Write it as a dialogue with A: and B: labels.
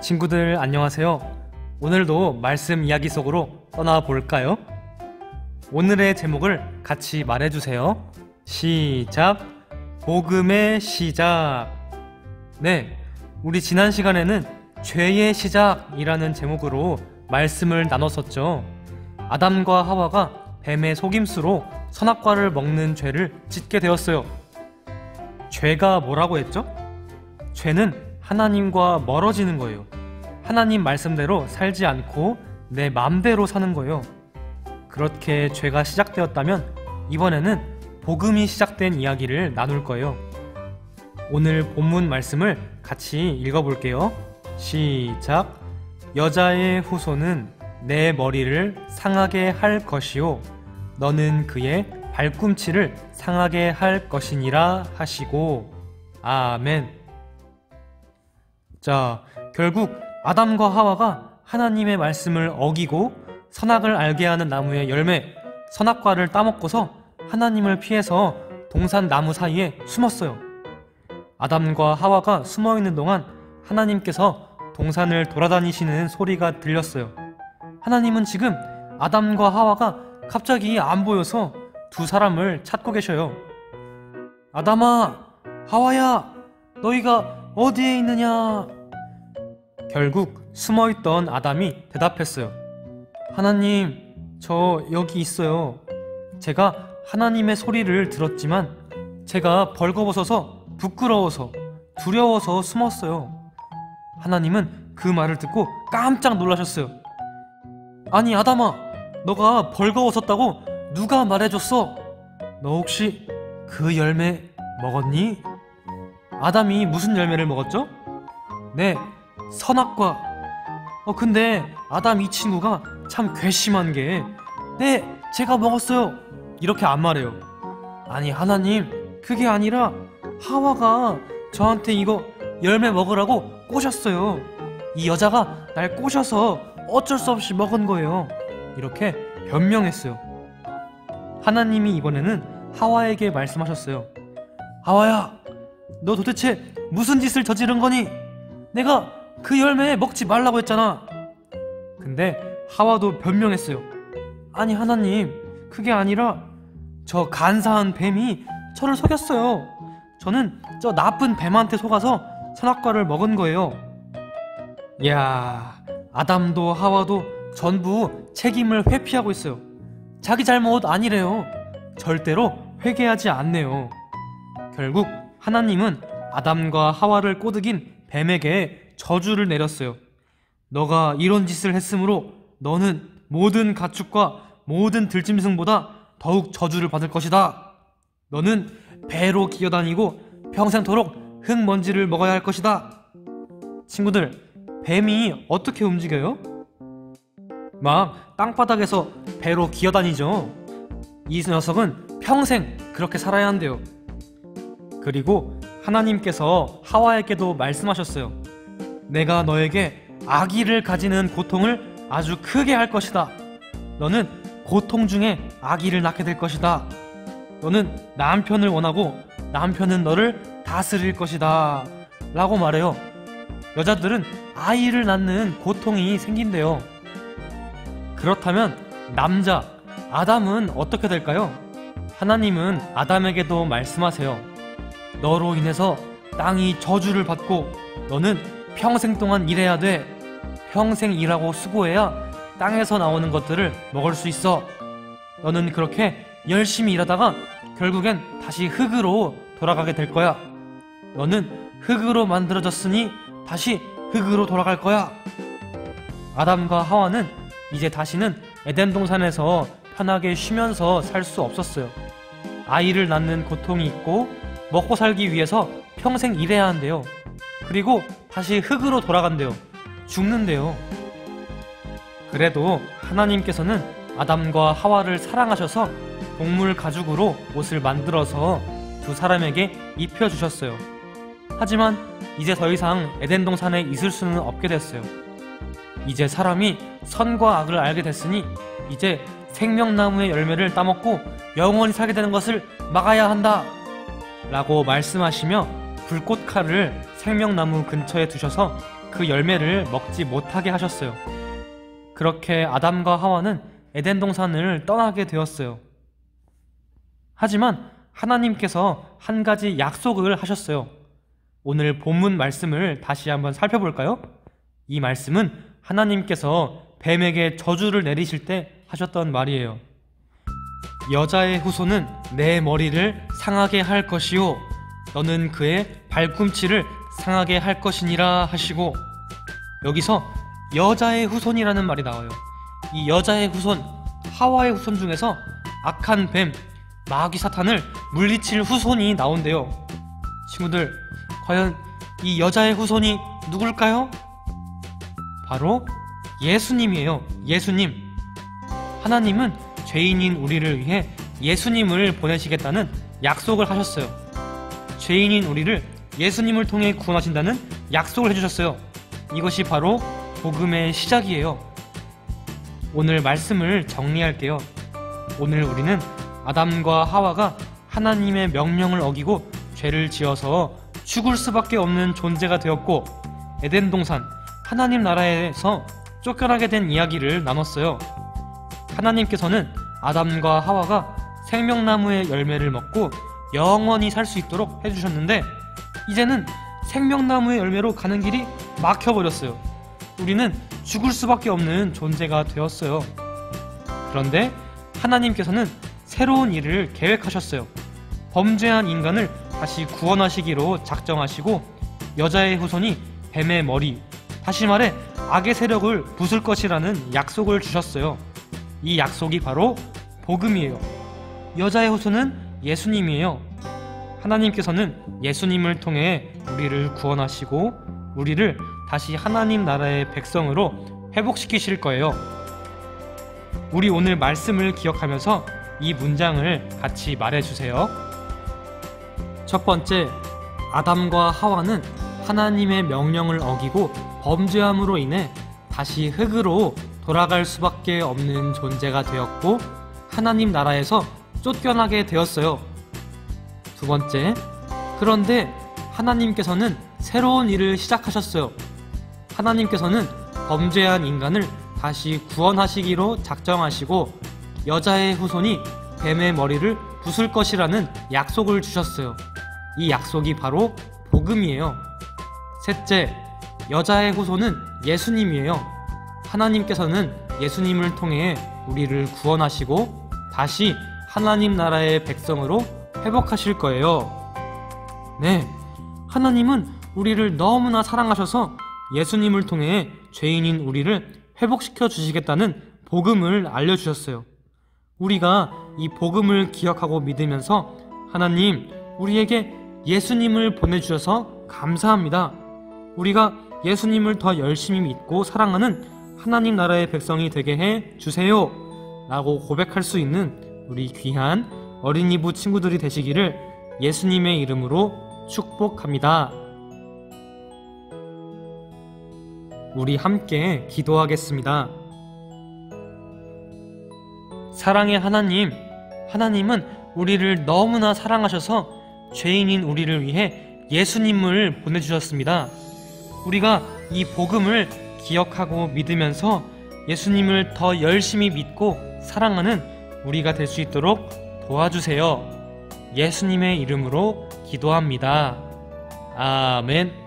A: 친구들 안녕하세요. 오늘도 말씀 이야기 속으로 떠나볼까요? 오늘의 제목을 같이 말해주세요. 시작! 복음의 시작! 네, 우리 지난 시간에는 죄의 시작이라는 제목으로 말씀을 나눴었죠. 아담과 하와가 뱀의 속임수로 선악과를 먹는 죄를 짓게 되었어요. 죄가 뭐라고 했죠? 죄는 하나님과 멀어지는 거예요. 하나님 말씀대로 살지 않고 내 맘대로 사는 거예요. 그렇게 죄가 시작되었다면 이번에는 복음이 시작된 이야기를 나눌 거예요. 오늘 본문 말씀을 같이 읽어볼게요. 시작! 여자의 후손은 내 머리를 상하게 할 것이요 너는 그의 발꿈치를 상하게 할 것이니라 하시고 아멘. 자, 결국 아담과 하와가 하나님의 말씀을 어기고 선악을 알게 하는 나무의 열매, 선악과를 따먹고서 하나님을 피해서 동산 나무 사이에 숨었어요. 아담과 하와가 숨어있는 동안 하나님께서 동산을 돌아다니시는 소리가 들렸어요. 하나님은 지금 아담과 하와가 갑자기 안 보여서 두 사람을 찾고 계셔요. 아담아, 하와야, 너희가 어디에 있느냐? 결국 숨어있던 아담이 대답했어요. 하나님, 저 여기 있어요. 제가 하나님의 소리를 들었지만 제가 벌거벗어서 부끄러워서 두려워서 숨었어요. 하나님은 그 말을 듣고 깜짝 놀라셨어요. 아니 아담아, 너가 벌거벗었다고 누가 말해줬어? 너 혹시 그 열매 먹었니? 아담이 무슨 열매를 먹었죠? 네, 선악과. 근데 아담 이 친구가 참 괘씸한 게 네, 제가 먹었어요 이렇게 안 말해요. 아니 하나님, 그게 아니라 하와가 저한테 이거 열매 먹으라고 꼬셨어요. 이 여자가 날 꼬셔서 어쩔 수 없이 먹은 거예요 이렇게 변명했어요. 하나님이 이번에는 하와에게 말씀하셨어요. 하와야, 너 도대체 무슨 짓을 저지른 거니? 내가 그 열매 먹지 말라고 했잖아. 근데 하와도 변명했어요. 아니 하나님, 그게 아니라 저 간사한 뱀이 저를 속였어요. 저는 저 나쁜 뱀한테 속아서 선악과를 먹은 거예요. 이야, 아담도 하와도 전부 책임을 회피하고 있어요. 자기 잘못 아니래요. 절대로 회개하지 않네요. 결국 하나님은 아담과 하와를 꼬드긴 뱀에게 저주를 내렸어요. 너가 이런 짓을 했으므로 너는 모든 가축과 모든 들짐승보다 더욱 저주를 받을 것이다. 너는 배로 기어다니고 평생토록 흙먼지를 먹어야 할 것이다. 친구들, 뱀이 어떻게 움직여요? 막 땅바닥에서 배로 기어다니죠. 이 녀석은 평생 그렇게 살아야 한대요. 그리고 하나님께서 하와에게도 말씀하셨어요. 내가 너에게 아기를 가지는 고통을 아주 크게 할 것이다. 너는 고통 중에 아기를 낳게 될 것이다. 너는 남편을 원하고 남편은 너를 다스릴 것이다 라고 말해요. 여자들은 아이를 낳는 고통이 생긴대요. 그렇다면 남자 아담은 어떻게 될까요? 하나님은 아담에게도 말씀하세요. 너로 인해서 땅이 저주를 받고 너는 평생 동안 일해야 돼. 평생 일하고 수고해야 땅에서 나오는 것들을 먹을 수 있어. 너는 그렇게 열심히 일하다가 결국엔 다시 흙으로 돌아가게 될 거야. 너는 흙으로 만들어졌으니 다시 흙으로 돌아갈 거야. 아담과 하와는 이제 다시는 에덴 동산에서 편하게 쉬면서 살 수 없었어요. 아이를 낳는 고통이 있고 먹고 살기 위해서 평생 일해야 한대요. 그리고 다시 흙으로 돌아간대요. 죽는데요. 그래도 하나님께서는 아담과 하와를 사랑하셔서 동물 가죽으로 옷을 만들어서 두 사람에게 입혀주셨어요. 하지만 이제 더 이상 에덴 동산에 있을 수는 없게 됐어요. 이제 사람이 선과 악을 알게 됐으니 이제 생명나무의 열매를 따먹고 영원히 살게 되는 것을 막아야 한다 라고 말씀하시며 불꽃칼을 생명나무 근처에 두셔서 그 열매를 먹지 못하게 하셨어요. 그렇게 아담과 하와는 에덴 동산을 떠나게 되었어요. 하지만 하나님께서 한 가지 약속을 하셨어요. 오늘 본문 말씀을 다시 한번 살펴볼까요? 이 말씀은 하나님께서 뱀에게 저주를 내리실 때 하셨던 말이에요. 여자의 후손은 내 머리를 상하게 할 것이요 너는 그의 발꿈치를 상하게 할 것이니라 하시고, 여기서 여자의 후손이라는 말이 나와요. 이 여자의 후손, 하와의 후손 중에서 악한 뱀, 마귀 사탄을 물리칠 후손이 나온대요. 친구들, 과연 이 여자의 후손이 누굴까요? 바로 예수님이에요. 예수님. 하나님은 죄인인 우리를 위해 예수님을 보내시겠다는 약속을 하셨어요. 죄인인 우리를 예수님을 통해 구원하신다는 약속을 해주셨어요. 이것이 바로 복음의 시작이에요. 오늘 말씀을 정리할게요. 오늘 우리는 아담과 하와가 하나님의 명령을 어기고 죄를 지어서 죽을 수밖에 없는 존재가 되었고, 에덴 동산, 하나님 나라에서 쫓겨나게 된 이야기를 나눴어요. 하나님께서는 아담과 하와가 생명나무의 열매를 먹고 영원히 살 수 있도록 해주셨는데, 이제는 생명나무의 열매로 가는 길이 막혀버렸어요. 우리는 죽을 수밖에 없는 존재가 되었어요. 그런데 하나님께서는 새로운 일을 계획하셨어요. 범죄한 인간을 다시 구원하시기로 작정하시고, 여자의 후손이 뱀의 머리, 다시 말해 악의 세력을 부술 것이라는 약속을 주셨어요. 이 약속이 바로 복음이에요. 여자의 후손은 예수님이에요. 하나님께서는 예수님을 통해 우리를 구원하시고 우리를 다시 하나님 나라의 백성으로 회복시키실 거예요. 우리 오늘 말씀을 기억하면서 이 문장을 같이 말해주세요. 첫 번째, 아담과 하와는 하나님의 명령을 어기고 범죄함으로 인해 다시 흙으로 돌아갈 수밖에 없는 존재가 되었고 하나님 나라에서 쫓겨나게 되었어요. 두 번째, 그런데 하나님께서는 새로운 일을 시작하셨어요. 하나님께서는 범죄한 인간을 다시 구원하시기로 작정하시고 여자의 후손이 뱀의 머리를 부술 것이라는 약속을 주셨어요. 이 약속이 바로 복음이에요. 셋째, 여자의 후손은 예수님이에요. 하나님께서는 예수님을 통해 우리를 구원하시고 다시 하나님 나라의 백성으로 회복하실 거예요. 네, 하나님은 우리를 너무나 사랑하셔서 예수님을 통해 죄인인 우리를 회복시켜 주시겠다는 복음을 알려주셨어요. 우리가 이 복음을 기억하고 믿으면서 하나님, 우리에게 예수님을 보내주셔서 감사합니다. 우리가 예수님을 더 열심히 믿고 사랑하는 하나님 나라의 백성이 되게 해 주세요 라고 고백할 수 있는 우리 귀한 어린이부 친구들이 되시기를 예수님의 이름으로 축복합니다. 우리 함께 기도하겠습니다. 사랑의 하나님, 하나님은 우리를 너무나 사랑하셔서 죄인인 우리를 위해 예수님을 보내주셨습니다. 우리가 이 복음을 기억하고 믿으면서 예수님을 더 열심히 믿고 사랑하는 우리가 될 수 있도록 도와주세요. 예수님의 이름으로 기도합니다. 아멘.